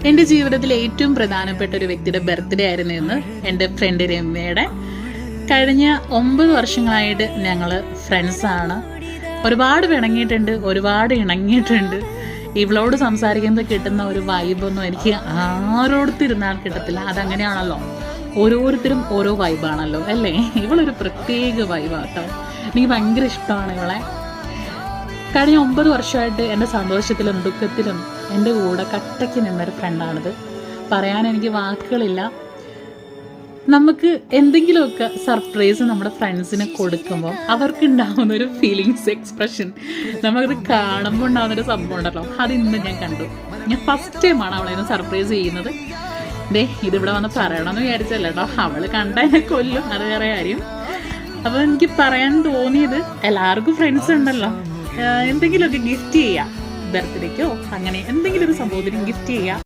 എൻ്റെ ജീവിതത്തിലെ ഏറ്റവും പ്രധാനപ്പെട്ട ഒരു വ്യക്തിയുടെ ബർത്ത്ഡേ ആയിരുന്നു ഇന്ന്. എൻ്റെ ഫ്രണ്ട് രമ്യയുടെ. കഴിഞ്ഞ 9 വർഷങ്ങളായിട്ട് ഞങ്ങൾ ഫ്രണ്ട്സാണ്. ഒരുപാട് പിണങ്ങിയിട്ടുണ്ട്, ഒരുപാട് ഇണങ്ങിയിട്ടുണ്ട്. ഇവളോട് സംസാരിക്കുമ്പോൾ കിട്ടുന്ന ഒരു വൈബൊന്നും എനിക്ക് ആരോടത്തിരുന്നാൽ കിട്ടത്തില്ല. അതങ്ങനെയാണല്ലോ, ഓരോരുത്തരും ഓരോ വൈബാണല്ലോ അല്ലേ. ഇവളൊരു പ്രത്യേക വൈബാട്ടോ. എനിക്ക് ഭയങ്കര ഇഷ്ടമാണ് ഇവളെ. കഴിഞ്ഞ 9 വർഷമായിട്ട് എൻ്റെ സന്തോഷത്തിലും ദുഃഖത്തിലും എൻ്റെ കൂടെ കട്ടയ്ക്ക് നിന്നൊരു ഫ്രണ്ടാണിത്. പറയാൻ എനിക്ക് വാക്കുകളില്ല. നമുക്ക് എന്തെങ്കിലുമൊക്കെ സർപ്രൈസ് നമ്മുടെ ഫ്രണ്ട്സിന് കൊടുക്കുമ്പോൾ അവർക്കുണ്ടാവുന്നൊരു ഫീലിങ്സ്, എക്സ്പ്രഷൻ, നമുക്കത് കാണുമ്പോൾ ഉണ്ടാകുന്നൊരു സംഭവം ഉണ്ടല്ലോ, അതിന്ന് ഞാൻ കണ്ടു. ഞാൻ ഫസ്റ്റ് ടൈമാണ് അവളെ സർപ്രൈസ് ചെയ്യുന്നത്. ഇതിവിടെ വന്ന് പറയണമെന്ന് വിചാരിച്ചല്ല കേട്ടോ, അവൾ കണ്ടതിനെ കൊല്ലും, അത് വേറെ കാര്യം. അപ്പോൾ എനിക്ക് പറയാൻ തോന്നിയത്, എല്ലാവർക്കും ഫ്രണ്ട്സ് ഉണ്ടല്ലോ, എന്തെങ്കിലുമൊക്കെ ഗിഫ്റ്റ് ചെയ്യുക, ബർത്ത്ഡേക്കോ അങ്ങനെ എന്തെങ്കിലും ഒരു സംഭവത്തിന് ഗിഫ്റ്റ് ചെയ്യുക.